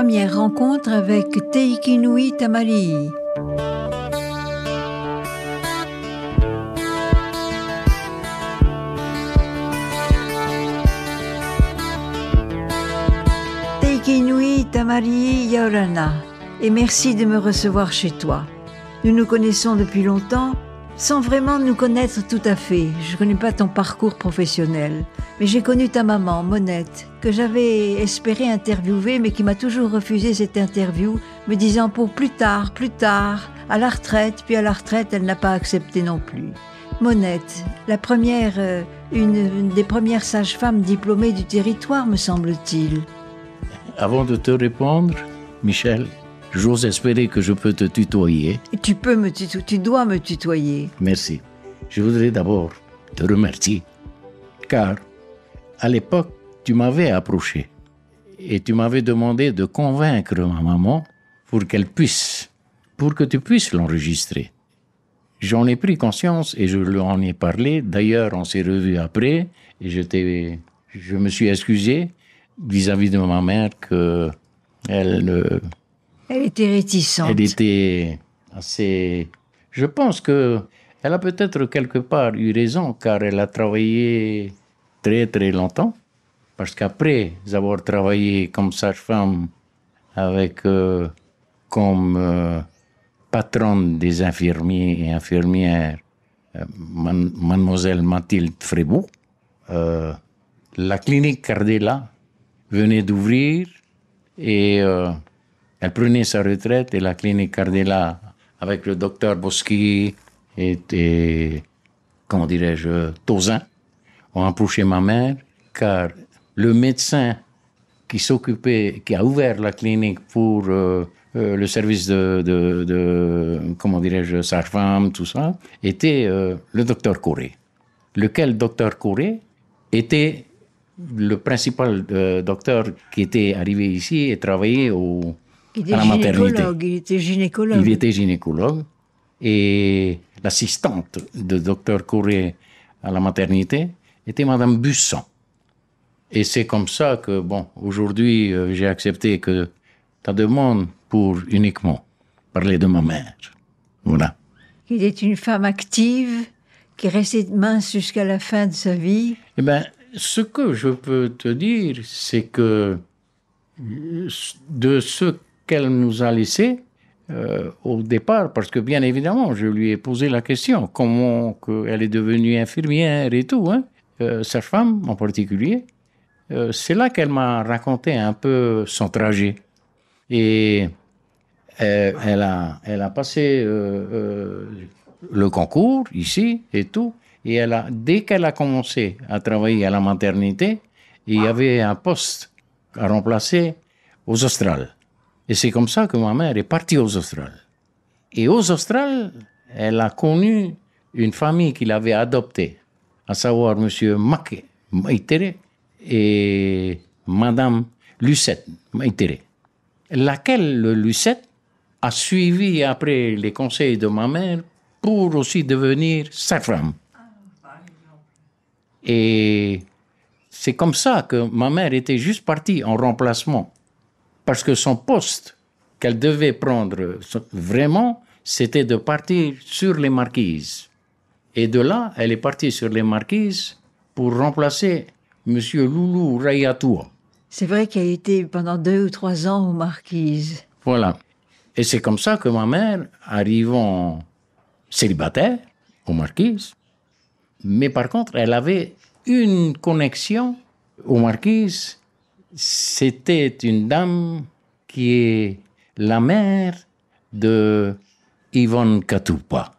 première rencontre avec Teikinui Tamali'i. Teikinui Tamali'i Yaorana, et merci de me recevoir chez toi. Nous nous connaissons depuis longtemps, sans vraiment nous connaître tout à fait. Je ne connais pas ton parcours professionnel, mais j'ai connu ta maman, Monette, que j'avais espéré interviewer, mais qui m'a toujours refusé cette interview, me disant pour plus tard, à la retraite, puis à la retraite, elle n'a pas accepté non plus. Monette, la première, une des premières sages-femmes diplômées du territoire, me semble-t-il. Avant de te répondre, Michel, j'ose espérer que je peux te tutoyer. Tu dois me tutoyer. Merci. Je voudrais d'abord te remercier, car à l'époque, tu m'avais approché et tu m'avais demandé de convaincre ma maman pour que tu puisses l'enregistrer. J'en ai pris conscience et je lui en ai parlé. D'ailleurs, on s'est revus après et je me suis excusé vis-à-vis de ma mère que elle était réticente. Elle était assez... Je pense que elle a peut-être quelque part eu raison, car elle a travaillé très très longtemps. Parce qu'après avoir travaillé comme sage-femme avec comme patronne des infirmiers et infirmières, mademoiselle Mathilde Frébault, la clinique Cardella venait d'ouvrir et elle prenait sa retraite et la clinique Cardella, avec le docteur Boschi et Tozin, ont approché ma mère, car le médecin qui a ouvert la clinique pour le service de sage-femme, tout ça, était le docteur Corré. Lequel docteur Corré était le principal docteur qui était arrivé ici et travaillait à la maternité. Il était gynécologue. Et l'assistante de docteur Corré à la maternité était Madame Busson. Et c'est comme ça que, aujourd'hui, j'ai accepté que ta demande pour uniquement parler de ma mère. Voilà. Il est une femme active, qui restait mince jusqu'à la fin de sa vie. Eh bien, ce que je peux te dire, c'est que de ce qu'elle nous a laissé au départ, parce que bien évidemment, je lui ai posé la question, comment elle est devenue infirmière et tout, sage-femme en particulier. C'est là qu'elle m'a raconté un peu son trajet. Et elle a passé le concours ici et tout. Et dès qu'elle a commencé à travailler à la maternité, il y avait un poste à remplacer aux Australes. Et c'est comme ça que ma mère est partie aux Australes. Et aux Australes, elle a connu une famille qui l'avait adoptée, à savoir M. Maitere et Madame Lucette Maitere, laquelle Lucette a suivi après les conseils de ma mère pour aussi devenir sage-femme. Et c'est comme ça que ma mère était juste partie en remplacement. Parce que son poste qu'elle devait prendre vraiment, c'était de partir sur les Marquises. Et de là, elle est partie sur les Marquises pour remplacer M. Loulou Rayatua. C'est vrai qu'elle était pendant 2 ou 3 ans aux Marquises. Voilà. Et c'est comme ça que ma mère, arrivant célibataire aux Marquises, mais par contre, elle avait une connexion aux Marquises. C'était une dame qui est la mère de Yvonne Katoupa.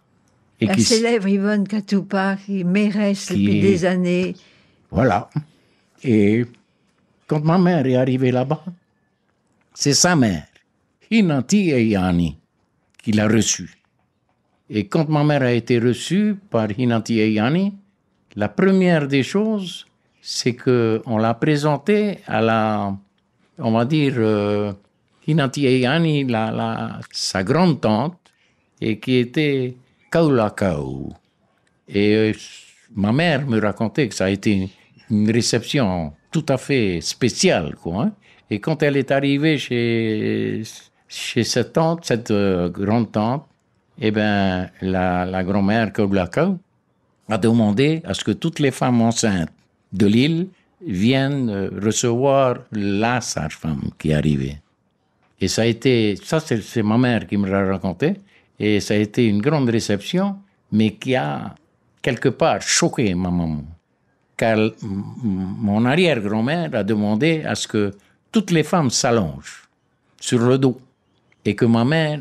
La célèbre Yvonne Katoupa, qui est mairesse depuis des années. Voilà. Et quand ma mère est arrivée là-bas, c'est sa mère, Hinati Eyani, qui l'a reçue. Et quand ma mère a été reçue par Hinati Eyani, la première des choses, c'est qu'on l'a présentée à Hinati Eyani, sa grande-tante, et qui était Kaulakau. Et ma mère me racontait que ça a été une réception tout à fait spéciale, quoi. Et quand elle est arrivée chez cette tante, cette grande tante, eh ben, la grand-mère Koblaka a demandé à ce que toutes les femmes enceintes de l'île viennent recevoir la sage-femme qui est arrivée. Et ça c'est ma mère qui me l'a raconté, et ça a été une grande réception, mais qui a quelque part choqué ma maman. Car mon arrière-grand-mère a demandé à ce que toutes les femmes s'allongent sur le dos et que ma mère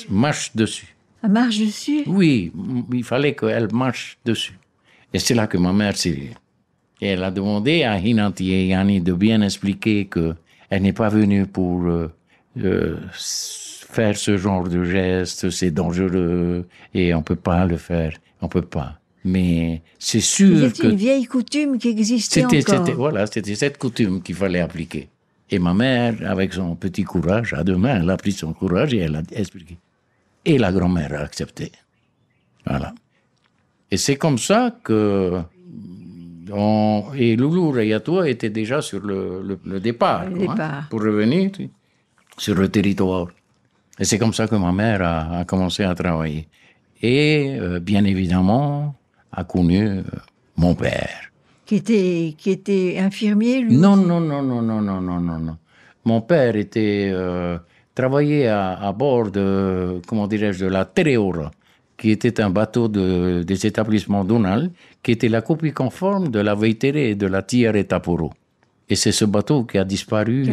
marche dessus. Elle marche dessus? Oui, il fallait qu'elle marche dessus. Et c'est là que ma mère s'est... Et elle a demandé à Hinanti et Yani de bien expliquer qu'elle n'est pas venue pour faire ce genre de geste, c'est dangereux et on ne peut pas le faire, on ne peut pas. Mais c'est sûr que... C'est une vieille coutume qui existait encore. C'était cette coutume qu'il fallait appliquer. Et ma mère, avec son petit courage, à deux mains, elle a pris son courage et elle a expliqué. Et la grand-mère a accepté. Voilà. Et c'est comme ça que... Et Loulou Rayatoua était déjà sur le départ. Pour revenir sur le territoire. Et c'est comme ça que ma mère a commencé à travailler. Et bien évidemment, a connu mon père. Qui était infirmier, lui? Non. Mon père travaillait à bord de la Tereora, qui était un bateau des établissements Donald, qui était la copie conforme de la Veitere et de la Tiare Taporo. Et c'est ce bateau qui a disparu.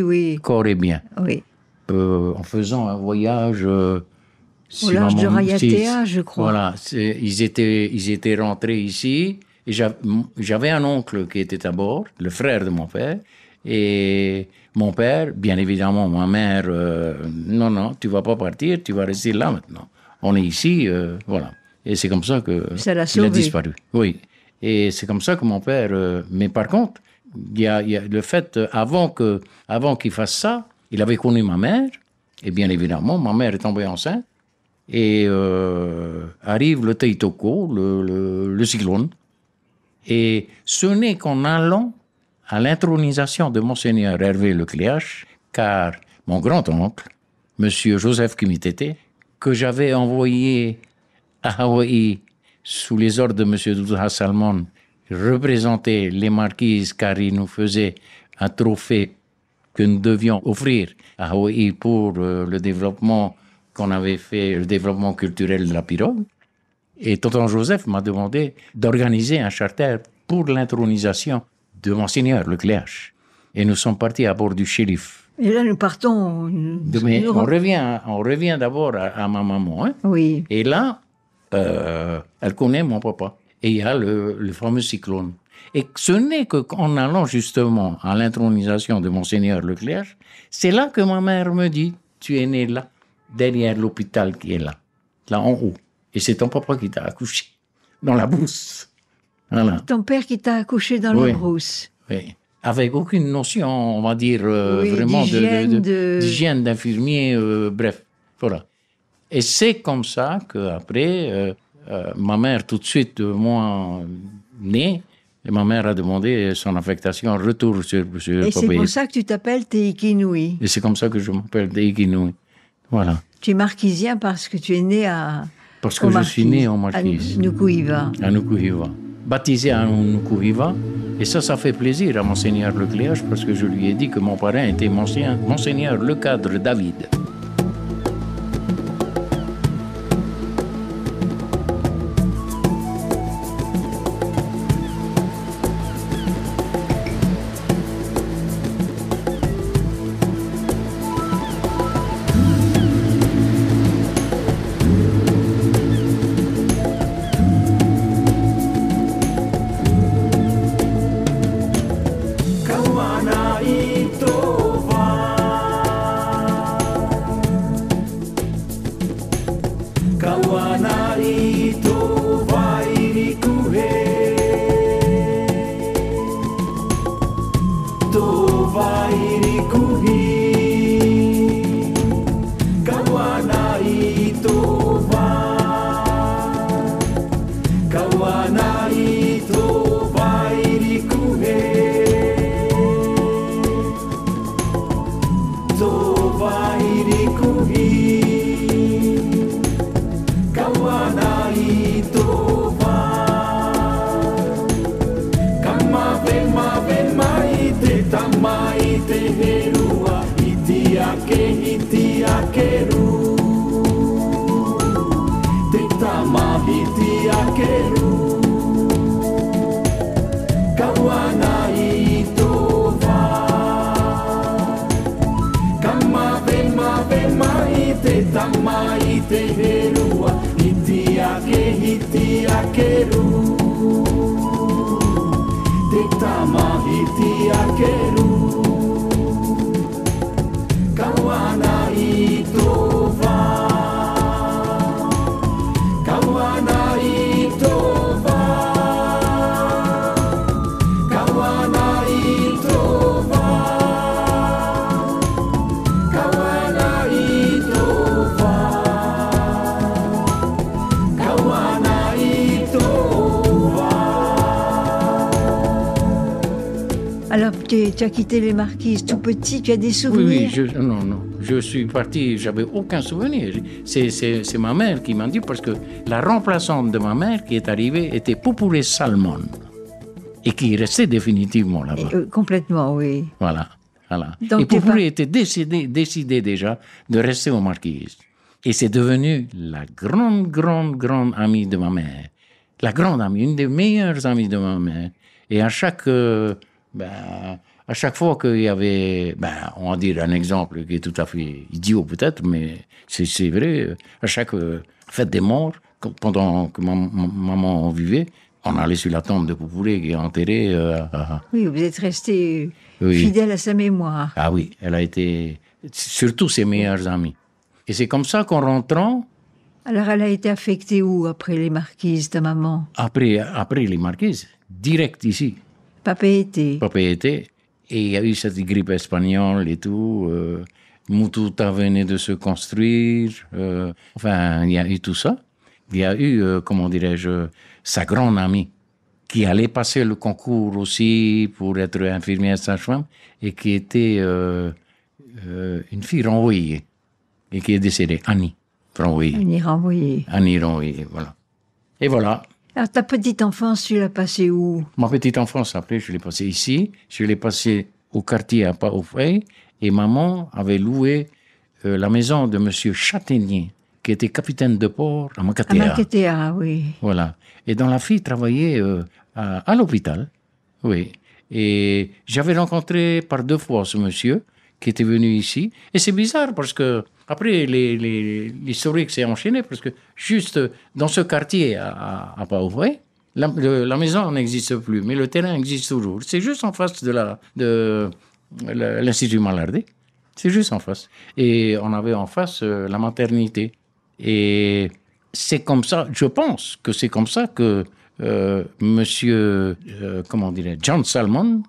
Oui. Corps et bien. Oui. En faisant un voyage... au large de Rayatea, je crois. Voilà, ils étaient rentrés ici. Et j'avais un oncle qui était à bord, le frère de mon père. Et mon père, bien évidemment, ma mère, non, tu vas pas partir, tu vas rester là maintenant. On est ici, voilà. Et c'est comme ça qu'il a disparu. Oui. Et c'est comme ça que mon père... mais par contre, il y a le fait, avant qu'il fasse ça, il avait connu ma mère. Et bien évidemment, ma mère est tombée enceinte. Et arrive le Teitoko, le cyclone. Et ce n'est qu'en allant à l'intronisation de Monseigneur Hervé Lecléache, car mon grand-oncle, Monsieur Joseph Kimitete, que j'avais envoyé à Hawaï sous les ordres de Monsieur Doudou Salmon, représenter les marquises, car il nous faisait un trophée que nous devions offrir à Hawaï pour le développement qu'on avait fait, le développement culturel de la pirogue. Et tonton Joseph m'a demandé d'organiser un charter pour l'intronisation de Monseigneur Lecléache. Et nous sommes partis à bord du Shérif. Et là, nous partons... On revient d'abord à ma maman. Hein? Oui. Et là, elle connaît mon papa. Et il y a le fameux cyclone. Et ce n'est qu'en allant justement à l'intronisation de Monseigneur Lecléache, c'est là que ma mère me dit, tu es né là, derrière l'hôpital qui est là en haut. Et c'est ton papa qui t'a accouché dans la brousse. Voilà. Ton père qui t'a accouché dans la brousse. Oui. Avec aucune notion, on va dire, vraiment d'hygiène, d'infirmier, bref. Voilà. Et c'est comme ça qu'après, ma mère, tout de suite, moi, né, et ma mère a demandé son affectation, retour sur Et c'est pour ça que tu t'appelles Teikinui. Et c'est comme ça que je m'appelle Teikinui. Voilà. Tu es marquisien parce que tu es né à... Parce que je suis né en Marquise. À Nukuhiva. À Nukuhiva. Baptisé à Nukuhiva. Et ça fait plaisir à Monseigneur Lecléache parce que je lui ai dit que mon parrain était Monseigneur Le Cadre David. hiti akeru Kawana itova Kama vema ite tama ite herua hiti akeru Te tama hiti akeru Kawana itova Kawana itova Kawana itova Kawana itova Kawana itova. Alors, tu as quitté les Marquises tout petit, tu as des souvenirs? Oui, non. Je suis parti, j'avais aucun souvenir. C'est ma mère qui m'a dit, parce que la remplaçante de ma mère qui est arrivée était Pupure Salmon, et qui restait définitivement là-bas. Complètement, oui. Voilà. Donc, et Pupure était décidé déjà de rester aux Marquises. Et c'est devenu la grande amie de ma mère. La grande amie, une des meilleures amies de ma mère. Et à chaque fois qu'il y avait, on va dire un exemple qui est tout à fait idiot peut-être, mais c'est vrai, à chaque fête des morts, pendant que maman vivait, on allait sur la tombe de Poupoulé qui est enterrée. Oui, vous êtes resté fidèle à sa mémoire. Ah oui, elle a été surtout ses meilleures amies. Et c'est comme ça qu'en rentrant... Alors elle a été affectée où après les Marquises, ta maman? Après les Marquises, direct ici. Papa était. Et il y a eu cette grippe espagnole et tout. Mututa venait de se construire. Il y a eu tout ça. Il y a eu, comment dirais-je, sa grande amie qui allait passer le concours aussi pour être infirmière sage-femme et qui était une fille renvoyée et qui est décédée, Annie renvoyée. Annie renvoyée, voilà. Et voilà. Alors, ta petite enfance, tu l'as passée où? Ma petite enfance, après, je l'ai passée ici. Je l'ai passée au quartier à Paufray. Et maman avait loué la maison de monsieur Châtaignier, qui était capitaine de port à Makatea. À Makatea, oui. Voilà. Et dont la fille travaillait à l'hôpital. Oui. Et j'avais rencontré par 2 fois ce monsieur qui était venu ici. Et c'est bizarre parce que après, l'historique s'est enchaîné parce que juste dans ce quartier à Pauvray, la maison n'existe plus, mais le terrain existe toujours. C'est juste en face de l'Institut Malardé. C'est juste en face. Et on avait en face la maternité. Et c'est comme ça, je pense que c'est comme ça que monsieur, John Salmon,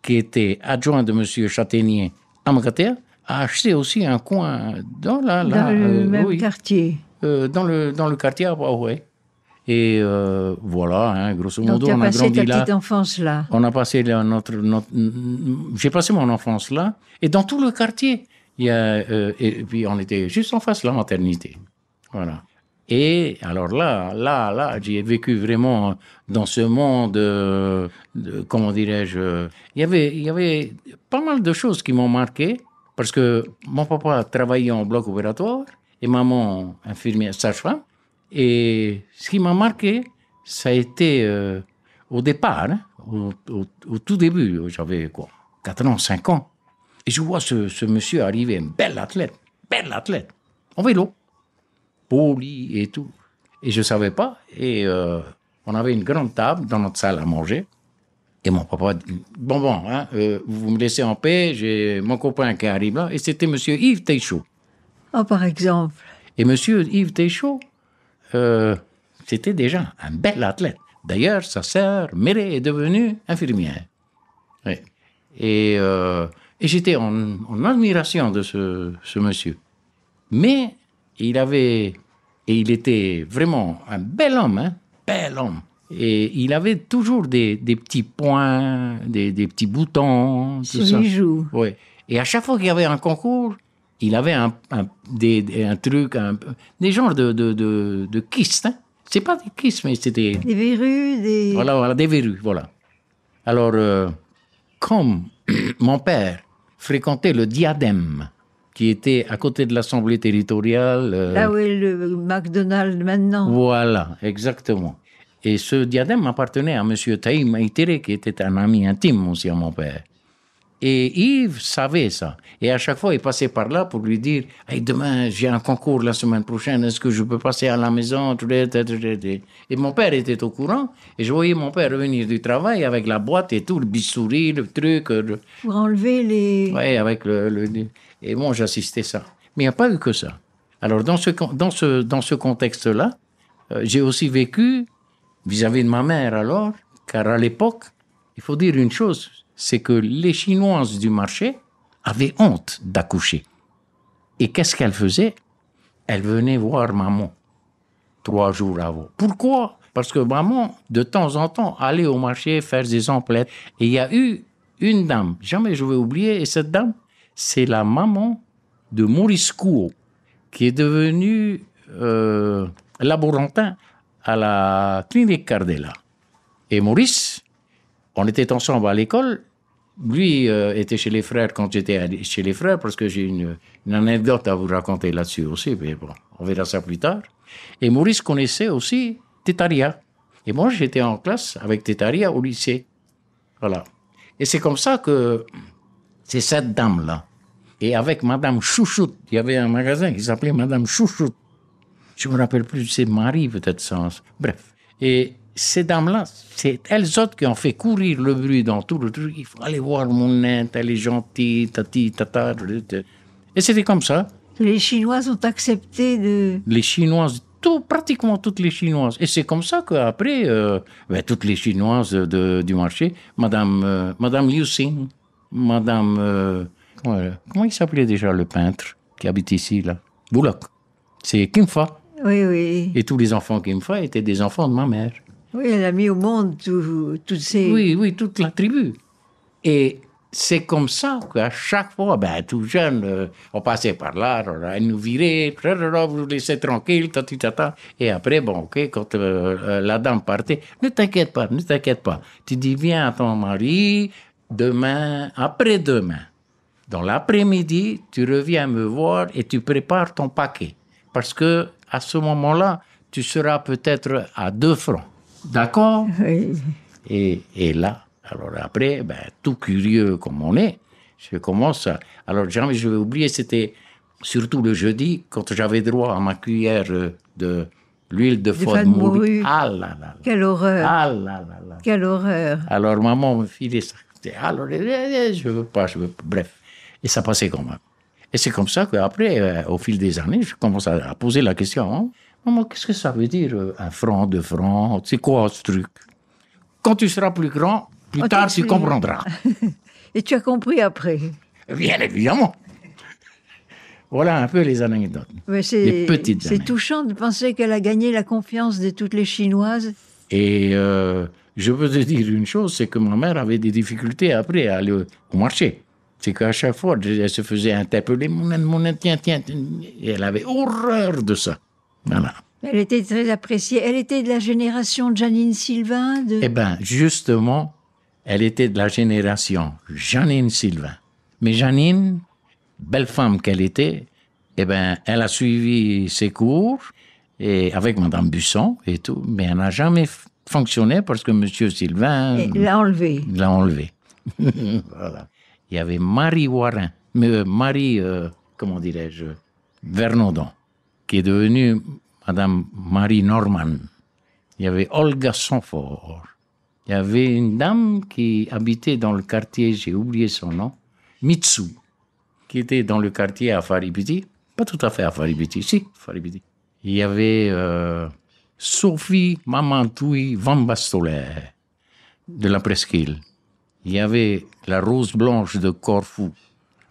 qui était adjoint de monsieur Châtaignier à Makatea, a acheté aussi un coin dans le même quartier. Dans le quartier à Paoué. Et voilà, grosso modo, on a grandi là. Donc, tu as passé ta petite enfance là. On a passé j'ai passé mon enfance là. Et dans tout le quartier, et puis on était juste en face de la maternité. Voilà. Et alors là, j'ai vécu vraiment dans ce monde, comment dirais-je, il y avait pas mal de choses qui m'ont marqué. Parce que mon papa travaillait en bloc opératoire et maman infirmière sage-femme. Et ce qui m'a marqué, ça a été au départ, au tout début, j'avais 4 ans, 5 ans. Et je vois ce monsieur arriver, un bel athlète, en vélo, poli et tout. Et je ne savais pas. Et on avait une grande table dans notre salle à manger. Et mon papa dit, vous me laissez en paix, j'ai mon copain qui arrive là, et c'était monsieur Yves Teichot. Oh, par exemple. Et monsieur Yves Teichot, c'était déjà un bel athlète. D'ailleurs, sa sœur, Méré, est devenue infirmière. Oui. Et j'étais en admiration de ce monsieur. Mais il était vraiment un bel homme, bel homme. Et il avait toujours des petits points, des petits boutons, tout ça. Bijoux. Ouais. Et à chaque fois qu'il y avait un concours, il avait un truc, des genres de kystes. Hein. C'est pas des kystes, mais c'était... Des verrues, Voilà, des verrues, voilà. Alors, comme mon père fréquentait le Diadème qui était à côté de l'Assemblée territoriale. Là où est le McDonald's maintenant. Voilà, exactement. Et ce diadème appartenait à M. Taïm Aïtéré, qui était un ami intime aussi à mon père. Et Yves savait ça. Et à chaque fois, il passait par là pour lui dire « Hey, demain, j'ai un concours la semaine prochaine, est-ce que je peux passer à la maison ?» Et mon père était au courant. Et je voyais mon père revenir du travail avec la boîte et tout, le bistouri, le truc. Pour enlever les... Oui, avec Et moi, j'assistais ça. Mais il n'y a pas eu que ça. Alors, dans ce contexte-là, j'ai aussi vécu vis-à-vis de ma mère alors, car à l'époque, il faut dire une chose, c'est que les Chinoises du marché avaient honte d'accoucher. Et qu'est-ce qu'elles faisaient? Elles venaient voir maman 3 jours avant. Pourquoi? Parce que maman, de temps en temps, allait au marché faire des emplettes. Et il y a eu une dame, jamais je vais oublier, et cette dame, c'est la maman de Maurice Couot, qui est devenu laborantin à la clinique Cardella. Et Maurice, on était ensemble à l'école. Lui était chez les frères quand j'étais chez les frères, parce que j'ai une anecdote à vous raconter là-dessus aussi, mais bon, on verra ça plus tard. Et Maurice connaissait aussi Tétaria. Et moi, j'étais en classe avec Tétaria au lycée. Voilà. Et c'est comme ça que c'est cette dame-là. Et avec Madame Chouchoute, il y avait un magasin qui s'appelait Madame Chouchoute. Je me rappelle plus, c'est Marie peut-être ça. Bref. Et ces dames-là, c'est elles autres qui ont fait courir le bruit dans tout le truc. Il faut aller voir Mounette, elle est gentille, tati, tata. Et c'était comme ça. Les Chinoises ont accepté de... Les Chinoises, pratiquement toutes les Chinoises. Et c'est comme ça qu'après, toutes les Chinoises du marché, Madame Liu Xing, Madame... comment il s'appelait déjà le peintre qui habite ici, là? Bullock. C'est Kim Fa. Oui, oui. Et tous les enfants Kim Fa étaient des enfants de ma mère. Oui, elle a mis au monde toutes ces... Oui, toute la tribu. Et c'est comme ça qu'à chaque fois, tout jeune, on passait par là, elle nous virait, vous nous laissez tranquille, tati tata. Et après, quand la dame partait, ne t'inquiète pas. Tu dis, viens à ton mari, demain, après-demain. Dans l'après-midi, tu reviens me voir et tu prépares ton paquet. Parce que à ce moment-là, tu seras peut-être à 2 francs. D'accord? Oui. Et là, alors après, tout curieux comme on est, je commence à... Alors jamais je vais oublier, c'était surtout le jeudi, quand j'avais droit à ma cuillère de l'huile de foie de morue. Ah là là. Quelle horreur. Ah là là là. Quelle horreur. Alors maman me filait ça. Alors, je veux pas. Bref. Et ça passait quand même. Et c'est comme ça qu'après, au fil des années, je commence à poser la question. Hein, maman, qu'est-ce que ça veut dire 1 franc, 2 francs? C'est quoi ce truc? Quand tu seras plus grand, plus tard, tu comprendras. Et tu as compris après? Bien évidemment. Voilà un peu les anecdotes. Les petites anecdotes. C'est touchant de penser qu'elle a gagné la confiance de toutes les Chinoises. Et je peux te dire une chose, c'est que ma mère avait des difficultés après à aller au marché. C'est qu'à chaque fois, elle se faisait interpeller, Mounette, tiens. Et elle avait horreur de ça. Voilà. Elle était très appréciée. Elle était de la génération de Janine Sylvain. Eh bien, justement, elle était de la génération Janine Sylvain. Mais Janine, belle femme qu'elle était, eh ben, elle a suivi ses cours et avec Madame Busson et tout, mais elle n'a jamais fonctionné parce que Monsieur Sylvain l'a enlevé. Voilà. Il y avait Marie Warin, comment dirais-je, Vernodon, qui est devenue Madame Marie Norman. Il y avait Olga Sonfort. Il y avait une dame qui habitait dans le quartier, j'ai oublié son nom, Mitsu, qui était dans le quartier à Faribiti. Pas tout à fait à Faribiti, si, Faribiti. Il y avait Sophie Mamantoui Van Bastolet, de la Presqu'île. Il y avait la rose blanche de Corfou,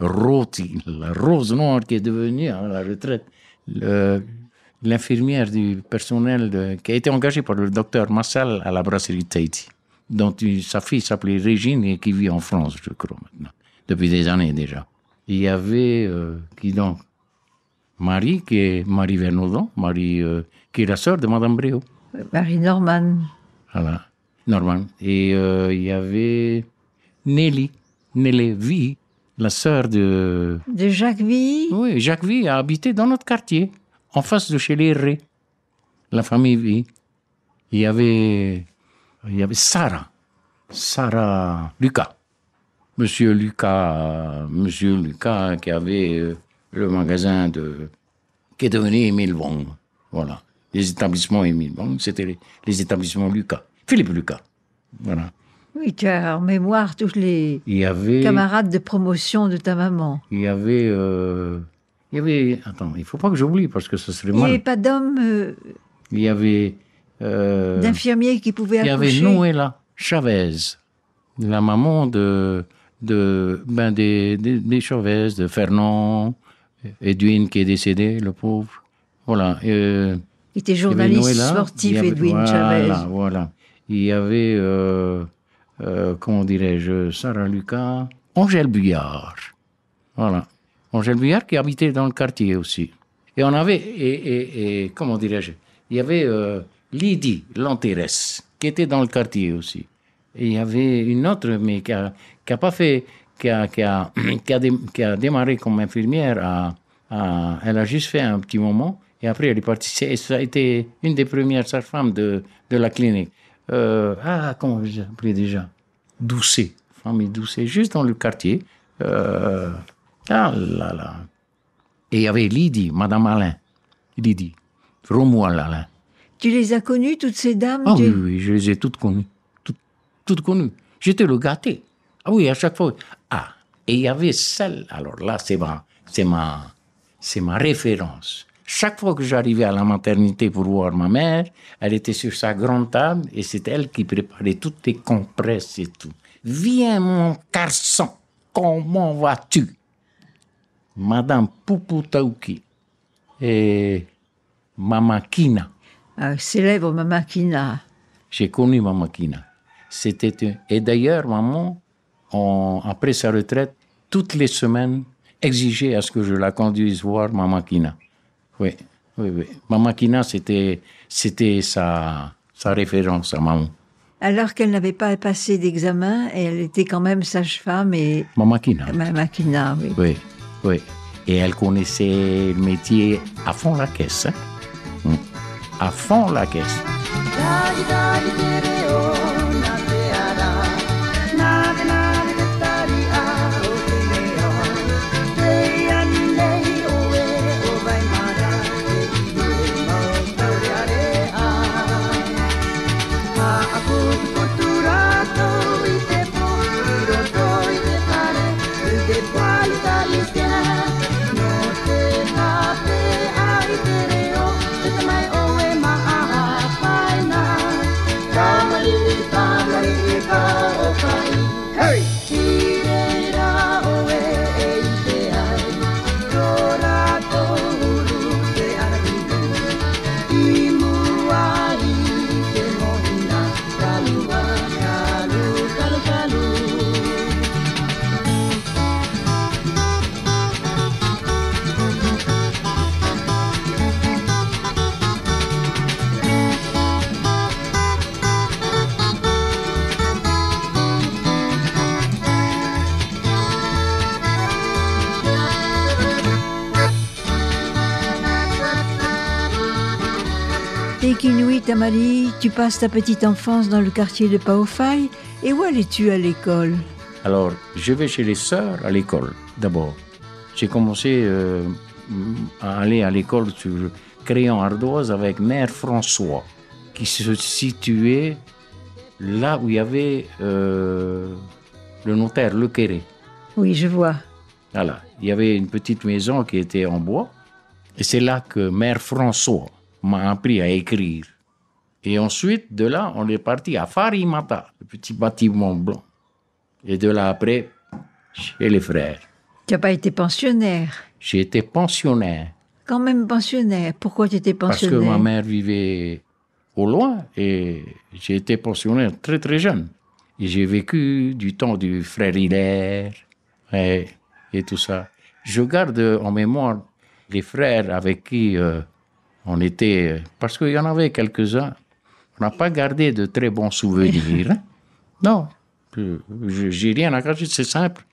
Roti, la rose noire qui est devenue à la retraite, l'infirmière du personnel qui a été engagée par le docteur Massal à la brasserie Tahiti, dont sa fille s'appelait Régine et qui vit en France, je crois, maintenant, depuis des années déjà. Il y avait, qui donc? Marie, qui est Marie Vernodon, qui est la sœur de Madame Bréau. Marie Norman. Voilà, Norman. Et il y avait Nelly la sœur de... De Jacques Villy? Oui, Jacques Vie a habité dans notre quartier, en face de chez les Ré. La famille Vie. Il y avait Sarah Lucas. Monsieur Lucas qui avait le magasin qui est devenu Émile Wong. Voilà. Les établissements Émile Wong, c'était les établissements Lucas. Philippe Lucas. Voilà. Oui, tu as en mémoire tous les Il y avait... camarades de promotion de ta maman. Il y avait... Attends, il ne faut pas que j'oublie parce que ce serait Il n'y avait mal. pas d'homme, Il y avait... d'infirmier qui pouvait il y avait accoucher. Noëlla Chavez, la maman des Chavez, de Fernand, Edwin qui est décédé, le pauvre. Voilà. Qui était Il y avait journaliste Noëlla, sportif, il y avait- Edwin Chavez. Voilà. Il y avait, comment dirais-je, Sarah Lucas, Angèle Buyard. Voilà. Angèle Buyard qui habitait dans le quartier aussi. Et on avait, et comment dirais-je, il y avait Lydie Lanterès qui était dans le quartier aussi. Et il y avait une autre, mais qui a pas fait, qui a démarré comme infirmière. Elle a juste fait un petit moment et après elle est partie. Ça a été une des premières sages-femmes de la clinique. Comment je l'appelais déjà? Doucet, famille Doucet, juste dans le quartier. Là. Et il y avait Lydie, Madame Alain. Lydie, Romuald Alain. Tu les as connues, toutes ces dames? Ah oui, je les ai toutes connues. Toutes connues. J'étais le gâté. Ah oui, à chaque fois. Et il y avait celle, alors là, c'est ma référence. Chaque fois que j'arrivais à la maternité pour voir ma mère, elle était sur sa grande table et c'est elle qui préparait toutes les compresses et tout. Viens, mon garçon, comment vas-tu? Madame Poupoutaouki et Mama Kina. Célèbre Mama Kina. J'ai connu Mama Kina. Et d'ailleurs, maman, après sa retraite, toutes les semaines, exigeait à ce que je la conduise voir Mama Kina. Oui. Mama Kina, c'était sa référence à maman. Alors qu'elle n'avait pas passé d'examen, et elle était quand même sage-femme et... Mama Kina. Mama Kina, oui. Oui. Et elle connaissait le métier à fond la caisse. Hein? À fond la caisse. Tekinui Tamari, tu passes ta petite enfance dans le quartier de Paofaï. Et où allais-tu à l'école? Alors, je vais chez les sœurs à l'école, d'abord. J'ai commencé à aller à l'école sur Crayon Ardoise avec Mère François, qui se situait là où il y avait le notaire Le Quéré. Oui, je vois. Voilà. Il y avait une petite maison qui était en bois. Et c'est là que Mère François m'a appris à écrire. Et ensuite, de là, on est parti à Farimata, le petit bâtiment blanc. Et de là après, chez les frères. Tu n'as pas été pensionnaire? J'ai été pensionnaire. Quand même pensionnaire. Pourquoi tu étais Parce pensionnaire? que ma mère vivait au loin et j'ai été pensionnaire très très jeune. Et j'ai vécu du temps du frère Hilaire et tout ça. Je garde en mémoire les frères avec qui on était... Parce qu'il y en avait quelques-uns. On n'a pas gardé de très bons souvenirs. Hein? Non, j'ai rien à cacher, c'est simple.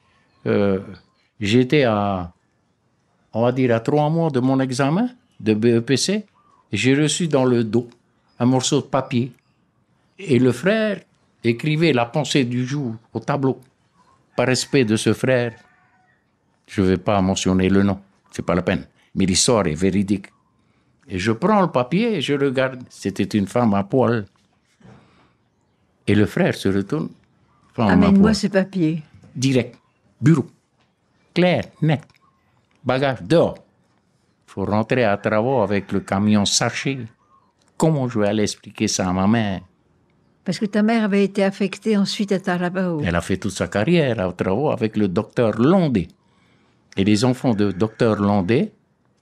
J'étais on va dire, à 3 mois de mon examen de BEPC. Et j'ai reçu dans le dos un morceau de papier. Et le frère écrivait la pensée du jour au tableau. Par respect de ce frère, je ne vais pas mentionner le nom, c'est pas la peine. Mais l'histoire est véridique. Et je prends le papier et je regarde. C'était une femme à poil. Et le frère se retourne. Femme à Amène-moi poil. ce papier. Direct. Bureau. Clair, net. Bagage dehors. Il faut rentrer à travaux avec le camion saché. Comment je vais aller expliquer ça à ma mère? Parce que ta mère avait été affectée ensuite à Tarabao. Elle a fait toute sa carrière à travaux avec le docteur Landé. Et les enfants de docteur Landé,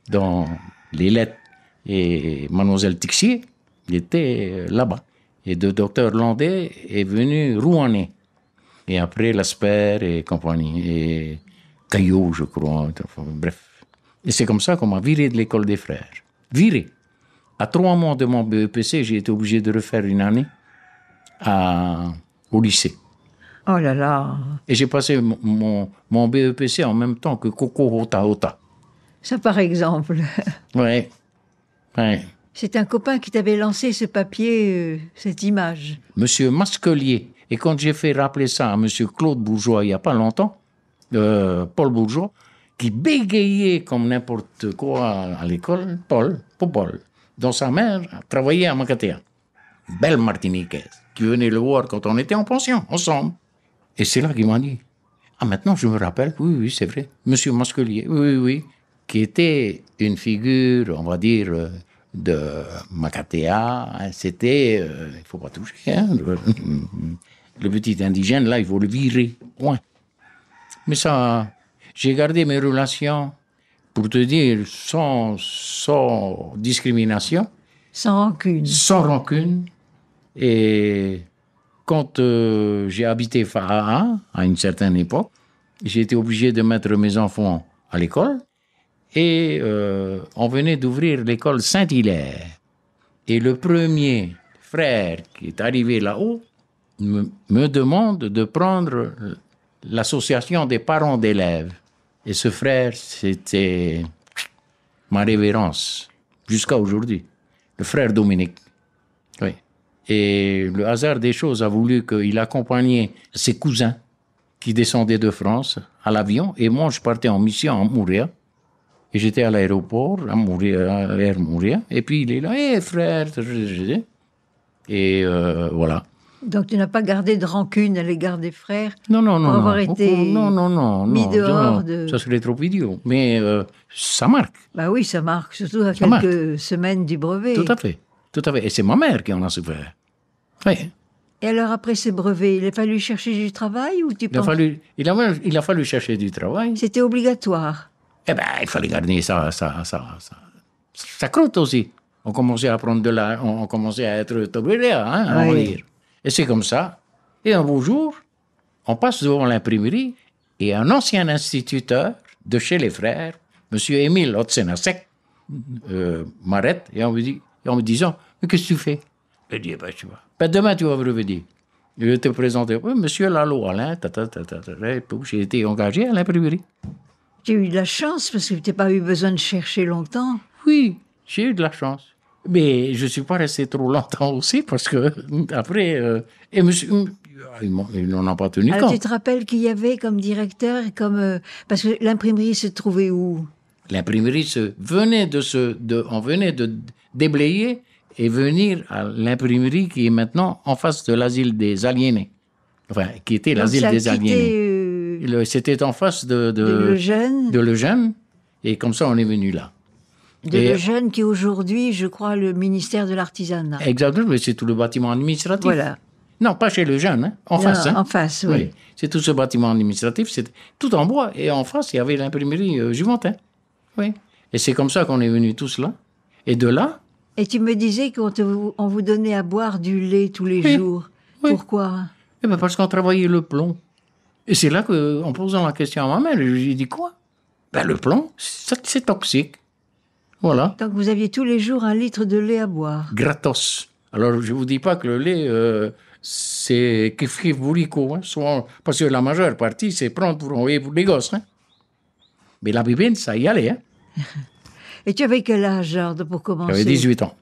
dans les lettres et Mademoiselle Tixier, ils étaient là-bas. Et le docteur Landé est venu Rouennais. Et après, l'Asper et compagnie. Et Caillot, je crois. Enfin, bref. Et c'est comme ça qu'on m'a viré de l'école des frères. Viré. À 3 mois de mon BEPC, j'ai été obligé de refaire une année au lycée. Oh là là. Et j'ai passé mon BEPC en même temps que Coco Hota Hota. Ça, par exemple. Ouais. Ouais. C'est un copain qui t'avait lancé ce papier, cette image. Monsieur Masquelier. Et quand j'ai fait rappeler ça à monsieur Claude Bourgeois il n'y a pas longtemps, Paul Bourgeois, qui bégayait comme n'importe quoi à l'école, Paul, dont sa mère travaillait à Macatea. Belle Martiniquaise, qui venait le voir quand on était en pension, ensemble. Et c'est là qu'il m'a dit, maintenant je me rappelle, oui, c'est vrai, monsieur Masquelier, oui, qui était une figure, on va dire, de Macatea. C'était, il ne faut pas toucher, hein, le petit indigène, là, il faut le virer, point. Mais ça, j'ai gardé mes relations, pour te dire, sans discrimination. Sans rancune. Sans rancune. Et quand j'ai habité Fahaa, à une certaine époque, j'ai été obligé de mettre mes enfants à l'école. Et on venait d'ouvrir l'école Saint-Hilaire. Et le premier frère qui est arrivé là-haut me demande de prendre l'association des parents d'élèves. Et ce frère, c'était ma révérence, jusqu'à aujourd'hui. Le frère Dominique. Oui. Et le hasard des choses a voulu qu'il accompagnait ses cousins qui descendaient de France à l'avion. Et moi, je partais en mission à Mouria. Et j'étais à l'aéroport, à Air Mouria. Et puis il est là, hé frère. Et voilà. Donc tu n'as pas gardé de rancune à l'égard des frères? Non. Pour avoir été mis dehors de... Ça serait trop idiot. Mais ça marque. Bah oui, ça marque, surtout à quelques semaines du brevet. Tout à fait. Et c'est ma mère qui en a souffert. Oui. Et alors après ce brevet, il a fallu chercher du travail ou tu penses... Il a fallu chercher du travail. C'était obligatoire. Eh bien, il fallait garder sa croûte aussi. On commençait à prendre on commençait à être toléré, hein, on va dire. Et c'est comme ça. Et un beau jour, on passe devant l'imprimerie et un ancien instituteur de chez les frères, M. Émile Otsenasek, m'arrête et en me disant, mais qu'est-ce que tu fais? Je dis, tu vois. Demain, tu vas revenir. Je vais te présenter. Oui, monsieur Lalo Alain, j'ai été engagé à l'imprimerie. Tu as eu de la chance parce que tu n'as pas eu besoin de chercher longtemps. Oui, j'ai eu de la chance. Mais je ne suis pas resté trop longtemps aussi parce que après, et monsieur, ils n'en ont pas tenu compte. Alors tu te rappelles qu'il y avait comme directeur, parce que l'imprimerie se trouvait où? L'imprimerie on venait de déblayer et venir à l'imprimerie qui est maintenant en face de l'asile des aliénés. Enfin, qui était l'asile des aliénés. C'était en face de Lejeune. Et comme ça, on est venu là. Lejeune, qui est aujourd'hui, je crois, le ministère de l'Artisanat. Exactement, mais c'est tout le bâtiment administratif. Voilà. Non, pas chez Lejeune, hein, en face. Hein. En face, oui. C'est tout ce bâtiment administratif, c'était tout en bois. Et en face, il y avait l'imprimerie Juventin. Oui. Et c'est comme ça qu'on est venus tous là. Et de là... Et tu me disais qu'on vous donnait à boire du lait tous les jours. Oui. Pourquoi? Eh bien, parce qu'on travaillait le plomb. Et c'est là qu'en posant la question à ma mère, je lui ai dit quoi? Ben, le plomb, c'est toxique. Voilà. Donc vous aviez tous les jours 1 litre de lait à boire. Gratos. Alors je ne vous dis pas que le lait, c'est kif bourrico, hein, parce que la majeure partie, c'est prendre pour envoyer pour les gosses. Hein. Mais la bibine, ça y allait. Hein. Et tu avais quel âge, alors, pour commencer? J'avais 18 ans.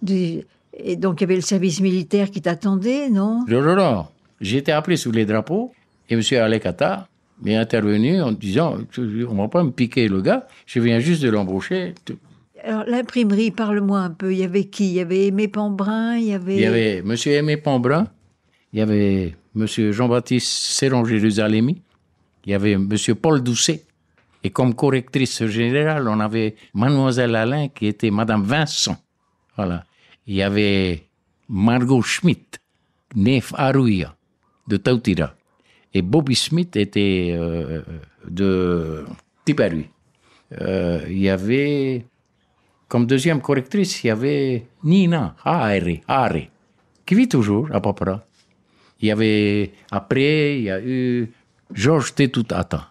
Et donc, il y avait le service militaire qui t'attendait, non? Non. J'ai été appelé sous les drapeaux et M. Alekata m'est intervenu en disant « On ne va pas me piquer le gars, je viens juste de l'embaucher. » Alors, l'imprimerie, parle-moi un peu. Il y avait qui? Il y avait Aimé Pambrin, il y avait... Il y avait M. Aimé Pambrin, il y avait M. Jean-Baptiste Séron-Jérusalemi, il y avait M. Paul Doucet. Et comme correctrice générale, on avait Mademoiselle Alain qui était Madame Vincent. Voilà. Il y avait Margot Schmidt, née Arouia, de Tautira. Et Bobby Smith était de Tiberui. Il y avait, comme deuxième correctrice, il y avait Nina Are, qui vit toujours à Papara. Il y avait, après, il y a eu Georges Tetutata.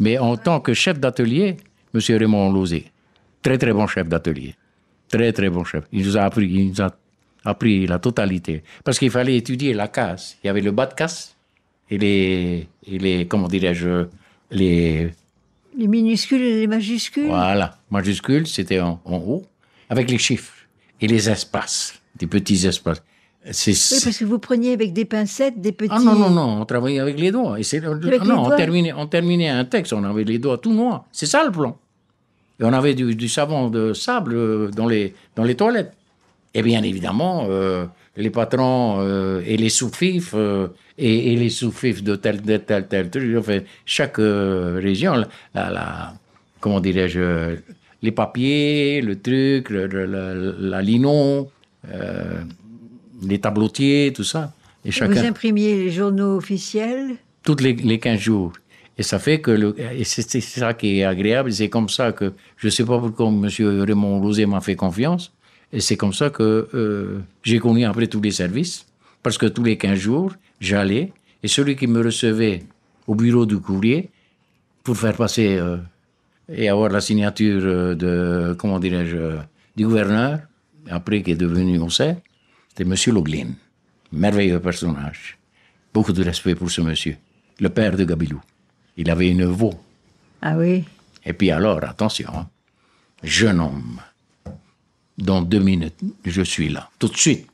Mais en tant que chef d'atelier, M. Raymond Lozé, très très bon chef d'atelier. Très très bon chef. Il nous a appris la totalité. Parce qu'il fallait étudier la casse. Il y avait le bas de casse et les comment dirais-je, les minuscules et les majuscules. Voilà. Majuscules, c'était en haut, avec les chiffres et les espaces, des petits espaces. Oui, parce que vous preniez avec des pincettes, des petits... Ah non, on travaillait avec les doigts. On terminait un texte, on avait les doigts tout noirs. C'est ça le plan. Et on avait du savon de sable dans les toilettes. Et bien évidemment, les patrons et les sous-fifs, et les sous-fifs de tel truc, enfin, chaque région, comment dirais-je, les papiers, le truc, la linon... les tableautiers, tout ça. Et chacun... Vous imprimiez les journaux officiels? Toutes les 15 jours. Et ça fait que... Et c'est ça qui est agréable. C'est comme ça que... Je ne sais pas pourquoi M. Raymond Lozé m'a fait confiance. Et c'est comme ça que j'ai connu après tous les services. Parce que tous les 15 jours, j'allais. Et celui qui me recevait au bureau du courrier, pour faire passer... et avoir la signature de... Comment dirais-je... du gouverneur, après qui est devenu, on sait... C'était M. Loglin, merveilleux personnage. Beaucoup de respect pour ce monsieur, le père de Gabilou. Il avait une veau. Ah oui? Et puis alors, attention, hein, jeune homme, dans 2 minutes, je suis là, tout de suite.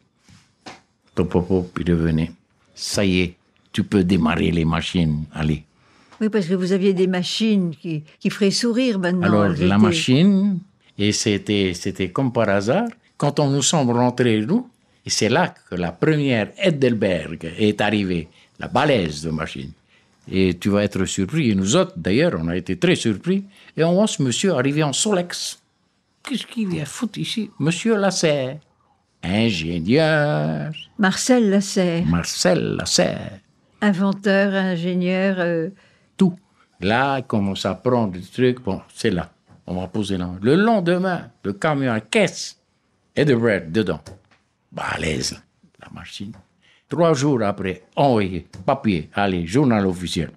Il revenait. Ça y est, tu peux démarrer les machines, allez. Oui, parce que vous aviez des machines qui feraient sourire maintenant. Alors, la machine, et c'était comme par hasard, quand on nous sommes rentrés, nous, et c'est là que la première Heidelberg est arrivée, la balèze de machine. Et tu vas être surpris, et nous autres, d'ailleurs, on a été très surpris, et on voit ce monsieur arriver en Solex. Qu'est-ce qu'il vient foutre ici? Monsieur Lasserre, ingénieur. Marcel Lasserre. Marcel Lasserre. Inventeur, ingénieur. Tout. Là, il commence à prendre des trucs, bon, c'est là, on va poser là. Le lendemain, le camion à caisse, Heidelberg dedans. Balèze, la machine. 3 jours après, envoyé, papier, allez, journal officiel.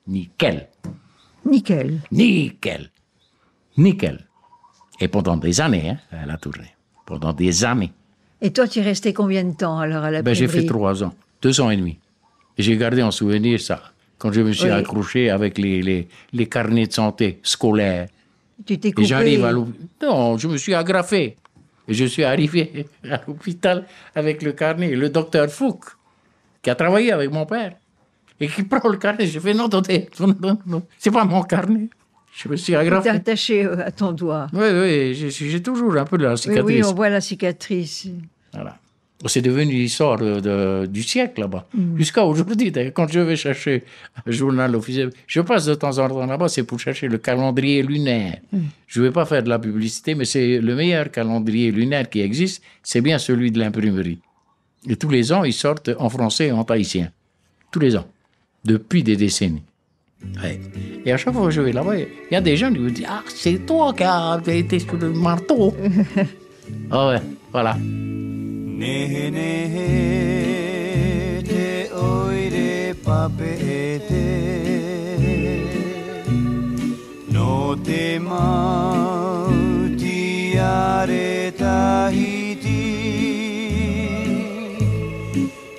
Nickel. Nickel. Nickel. Nickel. Et pendant des années, hein, elle a tourné. Pendant des années. Et toi, tu es resté combien de temps alors à la J'ai fait 3 ans, 2 ans et demi. Et j'ai gardé en souvenir ça. Quand je me suis accroché avec les carnets de santé scolaires. Tu t'es coupé. Et j'arrive à l'hôpital. Non, je me suis agrafé. Et je suis arrivé à l'hôpital avec le carnet. Le docteur Fouque, qui a travaillé avec mon père, et qui prend le carnet. Je fais non, attendez, non, c'est pas mon carnet. Je me suis agrafé. Tu t'es attaché à ton doigt. Oui, j'ai toujours un peu de la cicatrice. Oui, on voit la cicatrice. Voilà. C'est devenu l'histoire du siècle là-bas. Jusqu'à aujourd'hui, d'ailleurs, quand je vais chercher un journal officiel, je passe de temps en temps là-bas, c'est pour chercher le calendrier lunaire. Je ne vais pas faire de la publicité, mais c'est le meilleur calendrier lunaire qui existe, c'est bien celui de l'imprimerie. Et tous les ans, ils sortent en français et en tahitien. Tous les ans. Depuis des décennies. Ouais. Et à chaque fois que je vais là-bas, il y a des gens qui me disent « Ah, c'est toi qui as été sur le marteau !» Ah ouais, voilà. Ne ne te oire papete no te mautiare tahiti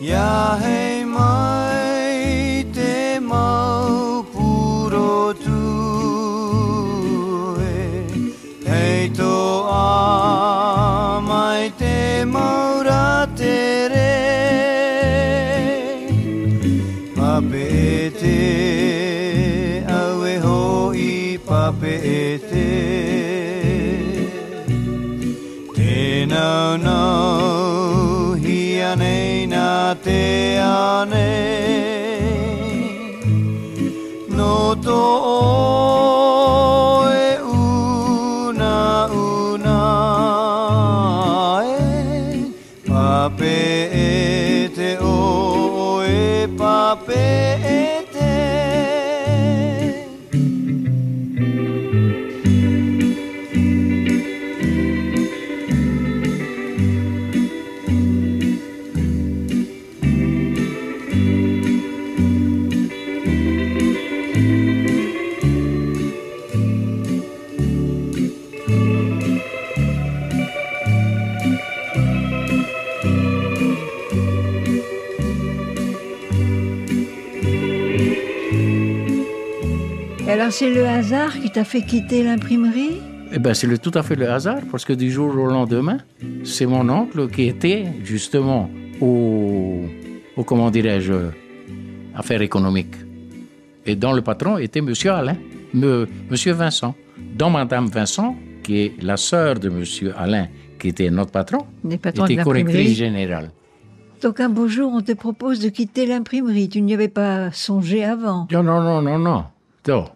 ya hei mai te mau puro tu no no hiane na te ane no to e una e pape e te o e pape e te. Et alors c'est le hasard qui t'a fait quitter l'imprimerie? Eh bien, c'est tout à fait le hasard, parce que du jour au lendemain, c'est mon oncle qui était justement comment dirais-je, affaires économiques. Et dont le patron était Monsieur Alain, Monsieur Vincent. Dont Madame Vincent, qui est la sœur de Monsieur Alain, qui était notre patron, était correctrice générale. Donc un beau jour, on te propose de quitter l'imprimerie. Tu n'y avais pas songé avant? Non. Non,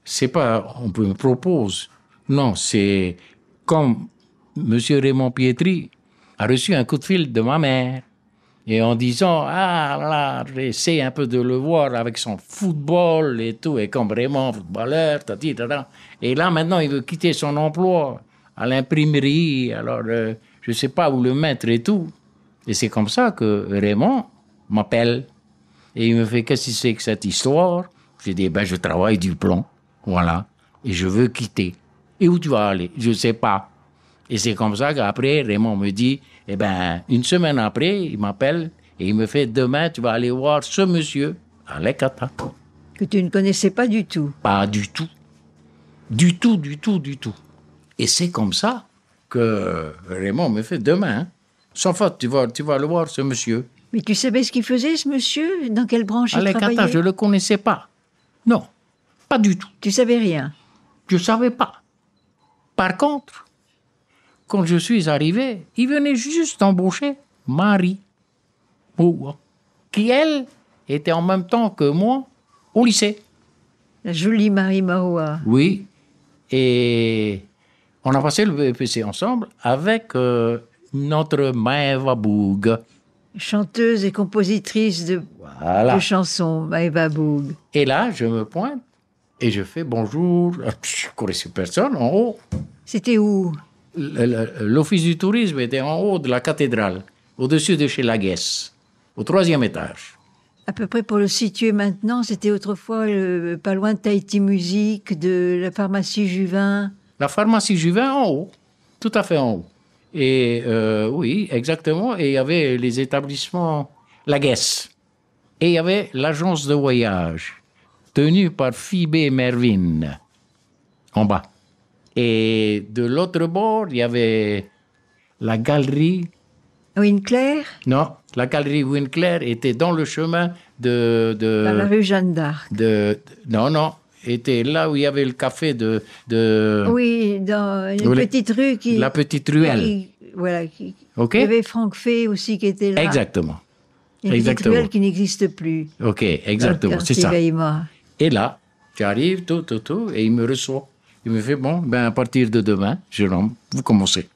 c'est pas, on me propose. Non, c'est comme M. Raymond Pietri a reçu un coup de fil de ma mère. Et en disant, là, j'essaie un peu de le voir avec son football et tout, et comme vraiment footballeur, et là, maintenant, il veut quitter son emploi à l'imprimerie, alors je sais pas où le mettre et tout. Et c'est comme ça que Raymond m'appelle. Et il me fait, qu'est-ce que c'est que cette histoire? J'ai dit, je travaille du plomb, voilà, et je veux quitter. Et où tu vas aller? Je sais pas. Et c'est comme ça qu'après, Raymond me dit, une semaine après, il m'appelle et il me fait, demain, tu vas aller voir ce monsieur, Alekata. Que tu ne connaissais pas du tout? Pas du tout. Du tout. Et c'est comme ça que Raymond me fait, demain, sans faute, tu vas le voir, ce monsieur. Mais tu savais ce qu'il faisait, ce monsieur? Dans quelle branche il travaillait? Alekata, je ne le connaissais pas. Non, pas du tout. Tu savais rien? Je ne savais pas. Par contre, quand je suis arrivé, il venait juste d'embaucher Marie, qui, elle, était en même temps que moi au lycée. La jolie Marie Mahoua. Oui, et on a passé le BEPC ensemble avec notre Maëva Boug. Chanteuse et compositrice de chansons, Maëva Boug. Et là, je me pointe et je fais bonjour. Je ne connaissais personne en haut. C'était où? L'office du tourisme était en haut de la cathédrale, au-dessus de chez Laguesse, au 3e étage. À peu près pour le situer maintenant, c'était autrefois pas loin de Tahiti Musique, de la pharmacie Juvin. La pharmacie Juvin en haut, tout à fait en haut. Et oui, exactement. Et il y avait les établissements Laguesse. Et il y avait l'agence de voyage, tenue par Phoebe Mervyn, en bas. Et de l'autre bord, il y avait la galerie... Winclair? Non, la galerie Winclair était dans le chemin de dans la rue Jeanne d'Arc. Non, était là où il y avait le café de oui, dans une petite rue qui... La petite ruelle. Voilà. Okay. Il y avait Franck Fay aussi qui était là. Exactement. Une petite ruelle qui n'existe plus. Ok, exactement, c'est ça. Et là, j'arrive, tout, et il me reçoit. Il me fait, à partir de demain, Jérôme, vous commencez.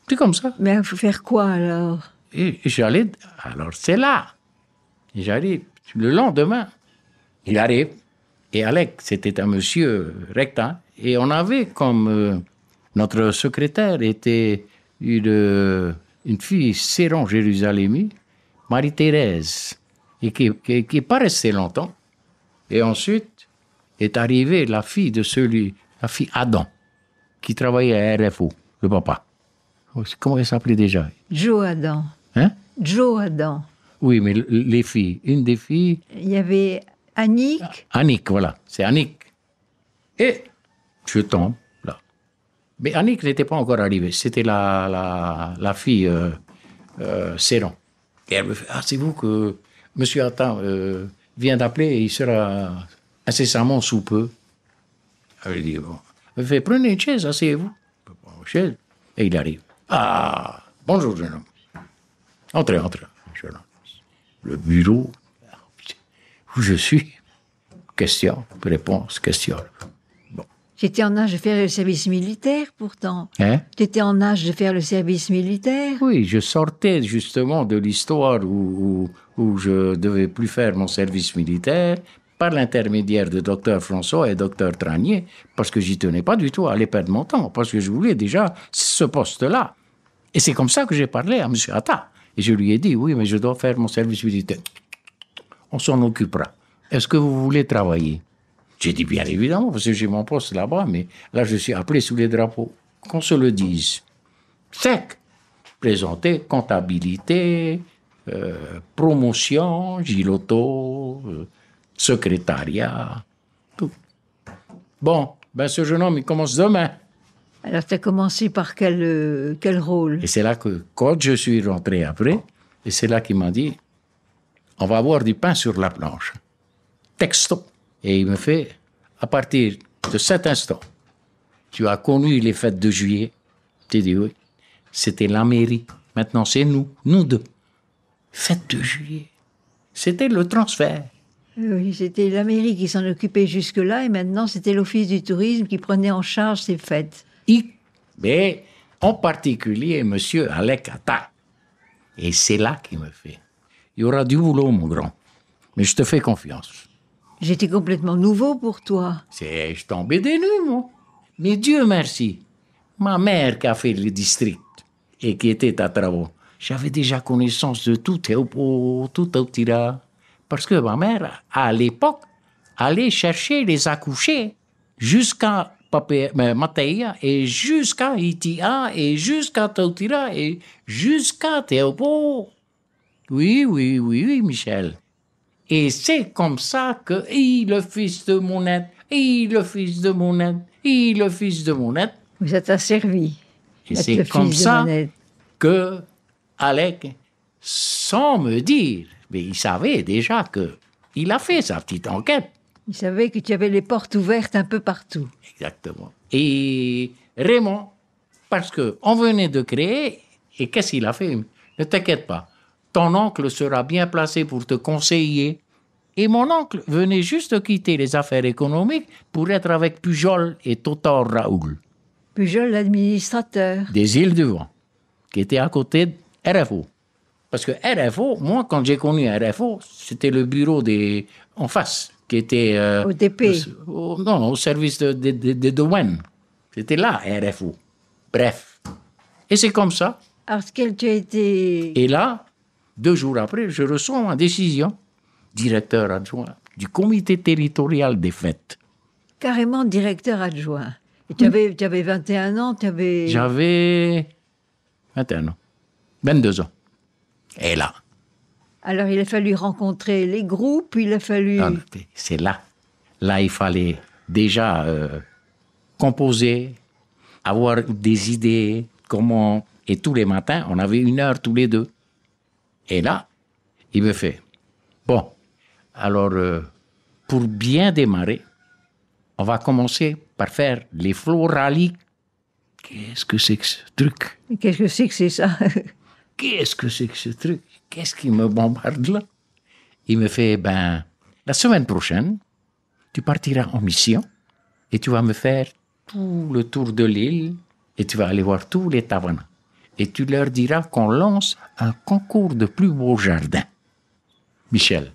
C'est comme ça. Mais il faut faire quoi alors? Et j'allais, alors c'est là. Et j'arrive, le lendemain, il arrive. Et Alec, c'était un monsieur rectin. Et on avait comme, notre secrétaire était une fille Séron Jérusalémie, Marie-Thérèse, et qui n'est pas restée longtemps. Et ensuite est arrivée la fille Adam, qui travaillait à RFO, le papa. Comment elle s'appelait déjà? Joe Adam. Hein? Joe Adam. Oui, mais les filles, une des filles... Il y avait Annick. Annick, voilà, c'est Annick. Et je tombe là. Mais Annick n'était pas encore arrivée, c'était la fille Séron. Et elle me fait, c'est vous que M. Attan vient d'appeler et il sera incessamment sous peu. Elle dit, bon. Elle fait, prenez une chaise, asseyez-vous. Chaise. Et il arrive. Bonjour, jeune homme. Entrez, jeune homme. Le bureau, où je suis. Question, réponse, question. Bon. J'étais en âge de faire le service militaire, pourtant. Hein? Tu étais en âge de faire le service militaire. Oui, je sortais justement de l'histoire où je devais plus faire mon service militaire par l'intermédiaire de Dr François et Dr Tranier, parce que j'y tenais pas du tout à aller perdre mon temps, parce que je voulais déjà ce poste-là. Et c'est comme ça que j'ai parlé à M. Atta. Et je lui ai dit, oui, mais je dois faire mon service militaire. On s'en occupera. Est-ce que vous voulez travailler? J'ai dit, bien évidemment, parce que j'ai mon poste là-bas, mais là, je suis appelé sous les drapeaux. Qu'on se le dise. Sec. Présenter comptabilité, promotion, giloto, secrétariat, tout. Bon, ben ce jeune homme, il commence demain. Alors, tu as commencé par quel rôle? Et c'est là que, quand je suis rentré après, et c'est là qu'il m'a dit, on va avoir du pain sur la planche. Texto. Et il me fait, à partir de cet instant, tu as connu les fêtes de juillet. J'ai dit oui. C'était la mairie. Maintenant, c'est nous deux. Fêtes de juillet. C'était le transfert. Oui, c'était la mairie qui s'en occupait jusque-là, et maintenant, c'était l'Office du tourisme qui prenait en charge ces fêtes. Mais en particulier, M. Alec Atta. Et c'est là qu'il me fait. Il y aura du boulot, mon grand. Mais je te fais confiance. J'étais complètement nouveau pour toi. Je tombais des nues, moi. Mais Dieu merci, ma mère qui a fait le district et qui était à travaux, j'avais déjà connaissance de tout Tira. Parce que ma mère, à l'époque, allait chercher les accouchés jusqu'à Mateia et jusqu'à Itia et jusqu'à Tautira et jusqu'à Théopo. Oui, Michel. Et c'est comme ça que, le fils de Monette, le fils de Monette, le fils de Monette. Ça t'a servi. Et c'est comme ça que Alec, sans me dire, mais il savait déjà qu'il a fait sa petite enquête. Il savait que tu avais les portes ouvertes un peu partout. Exactement. Et Raymond, parce qu'on venait de créer, et qu'est-ce qu'il a fait? Ne t'inquiète pas. Ton oncle sera bien placé pour te conseiller. Et mon oncle venait juste de quitter les affaires économiques pour être avec Pujol et Totor Raoul. Pujol, l'administrateur. Des îles du Vent, qui était à côté de RFO. Parce que RFO, moi, quand j'ai connu RFO, c'était le bureau en face, qui était... OTP. Au service des douanes. C'était là, RFO. Bref. Et c'est comme ça. Parce que tu as été... Et là, 2 jours après, je reçois ma décision. Directeur adjoint du comité territorial des fêtes. Carrément directeur adjoint. Et tu avais 21 ans, J'avais 21 ans. 22 ans. Et là. Alors, il a fallu rencontrer les groupes, il a fallu... Non, c'est là. Là, il fallait déjà composer, avoir des idées, comment... Et tous les matins, on avait 1 heure tous les deux. Et là, il me fait... Bon, alors, pour bien démarrer, on va commencer par faire les floraliques. Qu'est-ce que c'est que ce truc? Qu'est-ce que c'est que c'est ça? Qu'est-ce que c'est que ce truc? Qu'est-ce qui me bombarde là? Il me fait, la semaine prochaine, tu partiras en mission et tu vas me faire tout le tour de l'île et tu vas aller voir tous les tavernes. Et tu leur diras qu'on lance un concours de plus beaux jardins. Michel,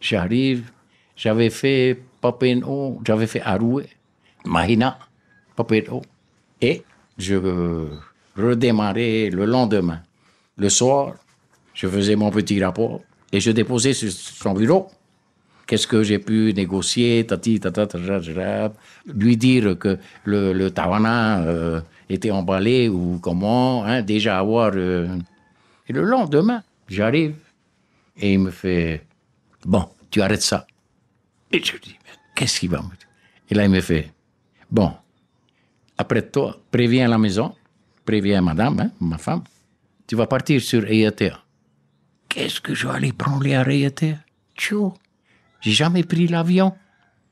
j'arrive, j'avais fait Papeno, j'avais fait Aroué, Mahina, Papeno, et je redémarrais le lendemain. Le soir, je faisais mon petit rapport et je déposais sur son bureau. Qu'est-ce que j'ai pu négocier, lui dire que le Tawana était emballé ou comment, déjà avoir... Et le lendemain, j'arrive et il me fait, bon, tu arrêtes ça. Et je dis, qu'est-ce qu'il va me dire? Et là, il me fait, bon, après toi, préviens la maison, préviens madame, ma femme, tu vas partir sur Raiatea. Qu'est-ce que je vais aller prendre à Raiatea? Tchou, j'ai jamais pris l'avion.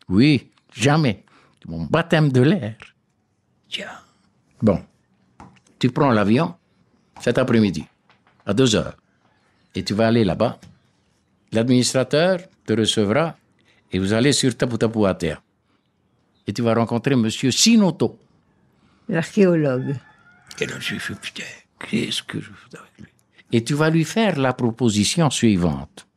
Oui, jamais. C'est mon baptême de l'air. Tiens. Bon, tu prends l'avion cet après-midi, à 2h. Et tu vas aller là-bas. L'administrateur te recevra et vous allez sur Tapu Tapu à terre. Et tu vas rencontrer monsieur Sinoto. L'archéologue. Et là, je fais, putain, qu'est-ce que je fais avec lui? Et tu vas lui faire la proposition suivante.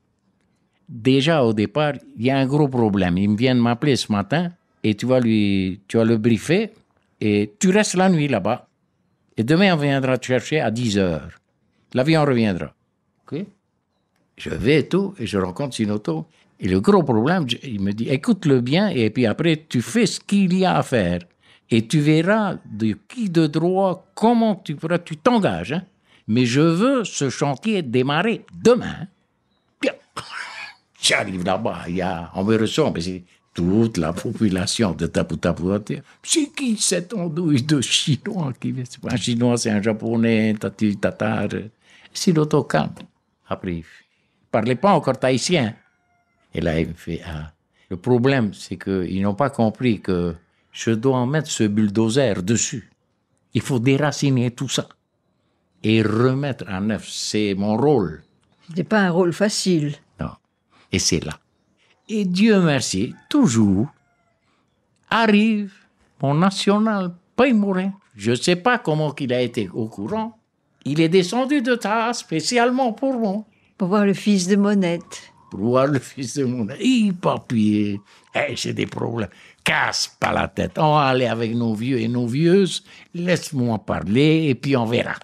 Déjà, au départ, il y a un gros problème. Il vient de m'appeler ce matin et tu vas le briefer et tu restes la nuit là-bas. Et demain, on viendra te chercher à 10h. L'avion reviendra. OK? Je vais et tout, et je rencontre Sinoto. Et le gros problème, il me dit, écoute-le bien, et puis après, tu fais ce qu'il y a à faire. Et tu verras de qui de droit, comment tu t'engages. Hein? Mais je veux ce chantier démarrer demain. Bien. J'arrive là-bas, on me reçoit, mais c'est toute la population de Tapu Tapu. C'est qui cette andouille de Chinois qui vient? C'est pas un Chinois, c'est un Japonais, tatar. Sinoto calme. Après, il ne parlait pas encore tahitien. Et là, il me fait, le problème, c'est qu'ils n'ont pas compris que je dois en mettre ce bulldozer dessus. Il faut déraciner tout ça et remettre en neuf. C'est mon rôle. C'était pas un rôle facile. Non. Et c'est là. Et Dieu merci, toujours, arrive mon national Paimourin. Je ne sais pas comment il a été au courant. Il est descendu de Taha spécialement pour moi. Pour voir le fils de Monette. Pour voir le fils de mon... papier. J'ai des problèmes. Casse pas la tête. On va aller avec nos vieux et nos vieuses. Laisse-moi parler et puis on verra.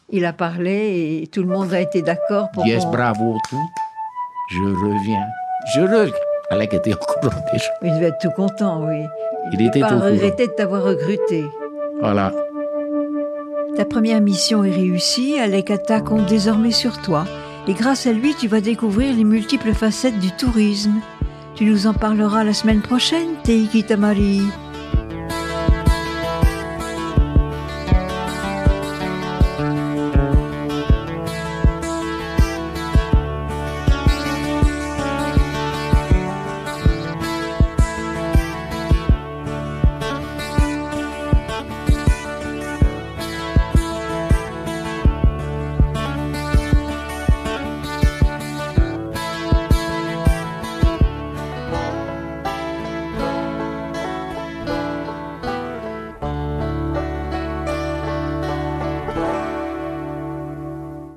Il a parlé et tout le monde a été d'accord pour... Yes, bravo, tout. Je reviens. Alec était au courant déjà. Il devait être tout content, oui. Il était pas au courant. regretté de t'avoir recruté. Voilà. Ta première mission est réussie. Alec Atta compte désormais sur toi. Et grâce à lui, tu vas découvrir les multiples facettes du tourisme. Tu nous en parleras la semaine prochaine, Teiki Tamari.